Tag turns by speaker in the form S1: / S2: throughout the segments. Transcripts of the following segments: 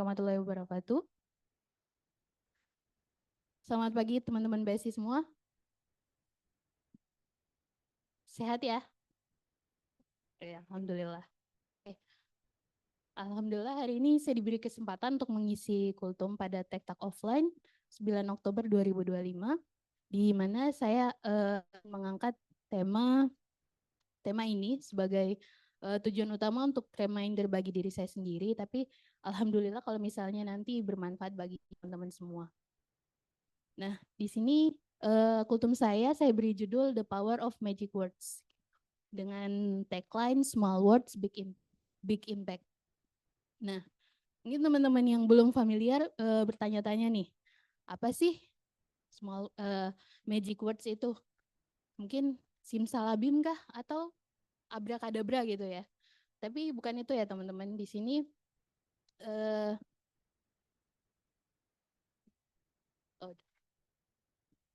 S1: warahmatullahi wabarakatuh. Selamat pagi teman-teman BSI semua. Sehat ya? Ya, Alhamdulillah. Alhamdulillah hari ini saya diberi kesempatan untuk mengisi kultum pada Tech Talk Offline 9 Oktober 2025, di mana saya mengangkat tema ini sebagai tujuan utama untuk reminder bagi diri saya sendiri, tapi alhamdulillah kalau misalnya nanti bermanfaat bagi teman-teman semua. Nah, di sini kultum saya beri judul The Power of Magic Words dengan tagline Small Words Big Impact. Nah, mungkin teman-teman yang belum familiar bertanya-tanya nih, apa sih magic words itu? Mungkin simsalabim kah atau abrakadabra gitu ya? Tapi bukan itu ya teman-teman. Di sini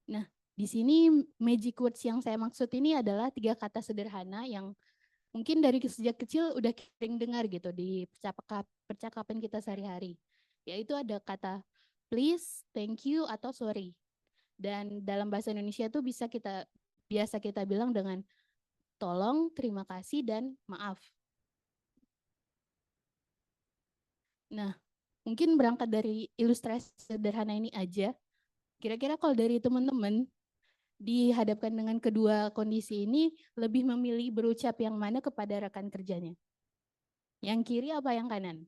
S1: nah, di sini magic words yang saya maksud ini adalah 3 kata sederhana yang mungkin dari sejak kecil udah sering dengar gitu di percakapan kita sehari-hari. Yaitu ada kata please, thank you, atau sorry. Dan dalam bahasa Indonesia itu biasa kita bilang dengan tolong, terima kasih, dan maaf. Nah, mungkin berangkat dari ilustrasi sederhana ini aja. Kira-kira kalau dari teman-teman dihadapkan dengan kedua kondisi ini, lebih memilih berucap yang mana kepada rekan kerjanya? Yang kiri apa yang kanan?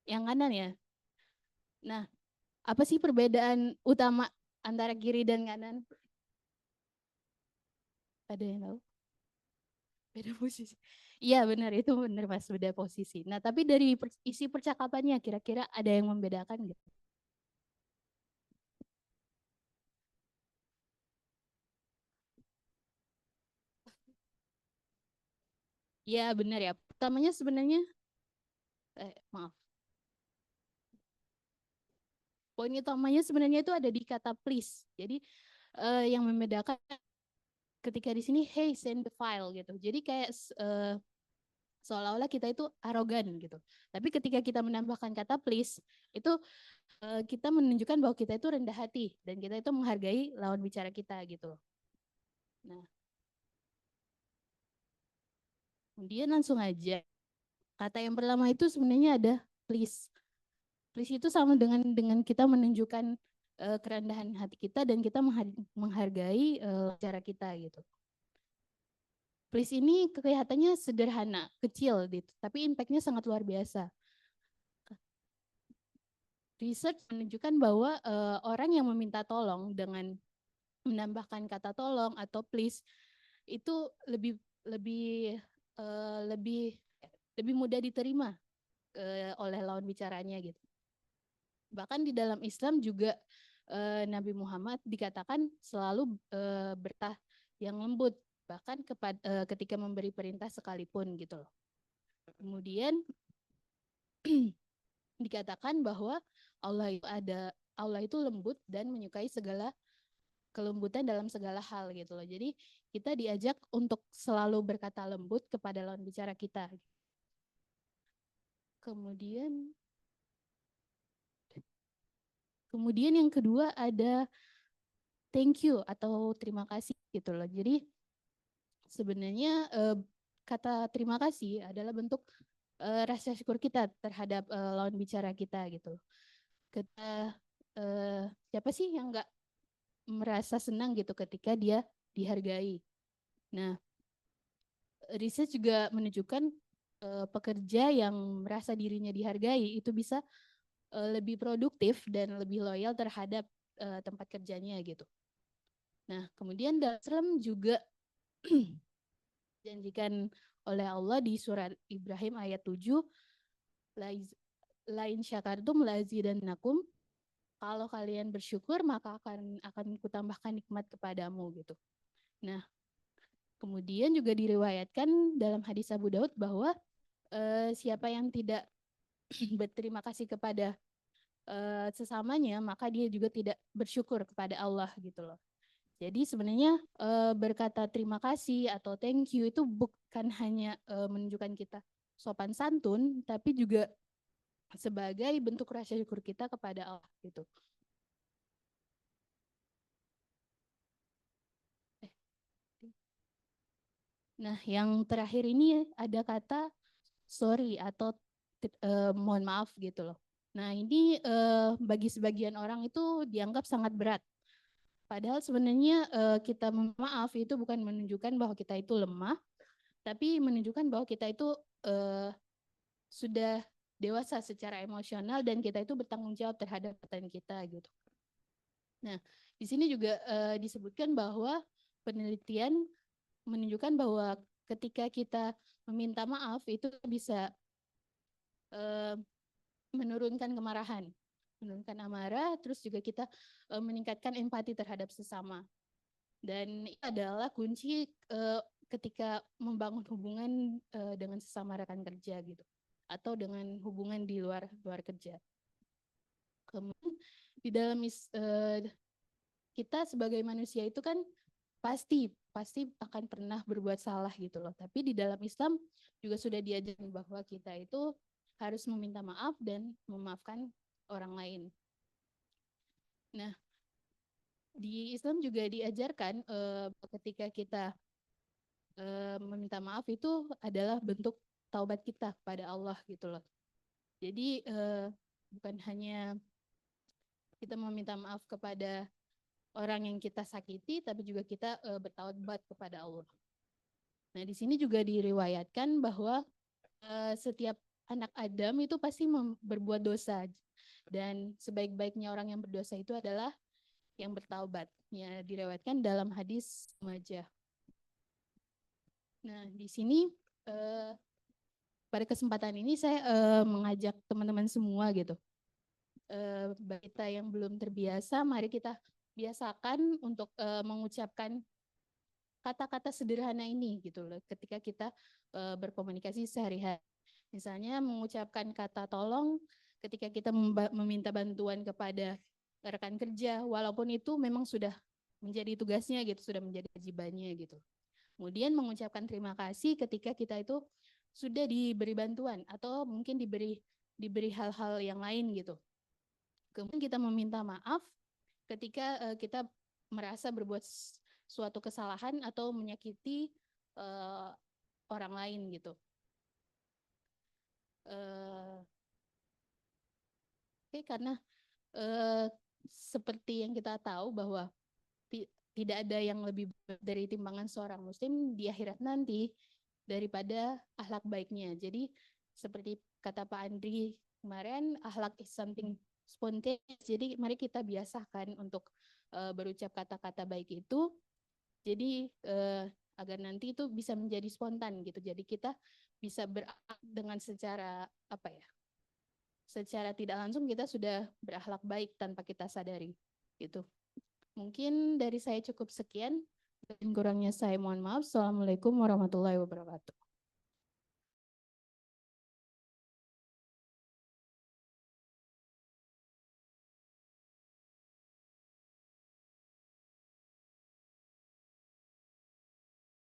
S1: Yang kanan ya. Nah, apa sih perbedaan utama antara kiri dan kanan? Ada yang tahu? Beda posisi. Iya benar, itu benar Mas, beda posisi. Nah, tapi dari isi percakapannya kira-kira ada yang membedakan nggak? Iya benar ya. Pertamanya sebenarnya, maaf. Poin utamanya sebenarnya itu ada di kata please. Jadi yang membedakan ketika di sini, hey send the file gitu. Jadi kayak seolah-olah kita itu arogan gitu. Tapi ketika kita menambahkan kata please, itu kita menunjukkan bahwa kita itu rendah hati dan kita itu menghargai lawan bicara kita gitu. Nah, kemudian langsung aja. Kata yang pertama itu sebenarnya ada please. Please itu sama dengan kita menunjukkan kerendahan hati kita dan kita menghargai cara kita gitu. Please ini kelihatannya sederhana, kecil gitu, tapi impact-nya sangat luar biasa. Research menunjukkan bahwa orang yang meminta tolong dengan menambahkan kata tolong atau please itu lebih lebih lebih mudah diterima oleh lawan bicaranya gitu. Bahkan di dalam Islam juga Nabi Muhammad dikatakan selalu bertah yang lembut, bahkan ketika memberi perintah sekalipun gitu loh. Kemudian dikatakan bahwa Allah itu lembut dan menyukai segala kelembutan dalam segala hal gitu loh. Jadi kita diajak untuk selalu berkata lembut kepada lawan bicara kita. Kemudian yang kedua ada thank you atau terima kasih gitu loh. Jadi sebenarnya kata terima kasih adalah bentuk rasa syukur kita terhadap lawan bicara kita gitu. Siapa sih yang nggak merasa senang gitu ketika dia dihargai. Nah, riset juga menunjukkan pekerja yang merasa dirinya dihargai itu bisa lebih produktif dan lebih loyal terhadap tempat kerjanya gitu. Nah, kemudian dalam Islam juga dijanjikan oleh Allah di surat Ibrahim ayat 7, lain syakartum lazidannakum, kalau kalian bersyukur maka akan kutambahkan nikmat kepadamu gitu. Nah, kemudian juga diriwayatkan dalam hadis Abu Daud bahwa siapa yang tidak berterima kasih kepada sesamanya, maka dia juga tidak bersyukur kepada Allah gitu loh. Jadi sebenarnya berkata terima kasih atau thank you itu bukan hanya menunjukkan kita sopan santun, tapi juga sebagai bentuk rasa syukur kita kepada Allah gitu. Nah, yang terakhir ini ada kata sorry atau mohon maaf gitu loh. Nah, ini bagi sebagian orang itu dianggap sangat berat. Padahal sebenarnya kita maaf itu bukan menunjukkan bahwa kita itu lemah, tapi menunjukkan bahwa kita itu sudah dewasa secara emosional dan kita itu bertanggung jawab terhadap perkataan kita gitu. Nah, di sini juga disebutkan bahwa penelitian menunjukkan bahwa ketika kita meminta maaf itu bisa menurunkan kemarahan, menurunkan amarah, terus juga kita meningkatkan empati terhadap sesama. Dan itu adalah kunci ketika membangun hubungan dengan sesama rekan kerja gitu, atau dengan hubungan di luar kerja. Kemudian di dalam kita sebagai manusia itu kan pasti akan pernah berbuat salah gitu loh. Tapi di dalam Islam juga sudah diajarkan bahwa kita itu harus meminta maaf dan memaafkan orang lain. Nah, di Islam juga diajarkan ketika kita meminta maaf itu adalah bentuk taubat kita kepada Allah gitu loh. Jadi bukan hanya kita meminta maaf kepada orang yang kita sakiti, tapi juga kita bertaubat kepada Allah. Nah, di sini juga diriwayatkan bahwa setiap anak Adam itu pasti berbuat dosa. Dan sebaik-baiknya orang yang berdosa itu adalah yang bertaubat. Ya, diriwayatkan dalam hadis Majah. Nah, di sini pada kesempatan ini saya mengajak teman-teman semua gitu. Bagi kita yang belum terbiasa, mari kita biasakan untuk mengucapkan kata-kata sederhana ini gitu loh ketika kita berkomunikasi sehari-hari. Misalnya mengucapkan kata tolong ketika kita meminta bantuan kepada rekan kerja, walaupun itu memang sudah menjadi tugasnya gitu, sudah menjadi kewajibannya gitu. Kemudian mengucapkan terima kasih ketika kita itu sudah diberi bantuan atau mungkin diberi hal-hal yang lain gitu. Kemudian kita meminta maaf ketika kita merasa berbuat suatu kesalahan atau menyakiti orang lain gitu. Oke, karena seperti yang kita tahu bahwa tidak ada yang lebih dari timbangan seorang muslim di akhirat nanti daripada akhlak baiknya. Jadi seperti kata Pak Andri kemarin, akhlak is something spontaneous. Jadi mari kita biasakan untuk berucap kata-kata baik itu. Jadi agar nanti itu bisa menjadi spontan gitu. Jadi kita bisa berakhlak dengan secara apa ya? Secara tidak langsung kita sudah berakhlak baik tanpa kita sadari gitu. Mungkin dari saya cukup sekian. Dan kurangnya saya mohon maaf. Assalamualaikum warahmatullahi wabarakatuh.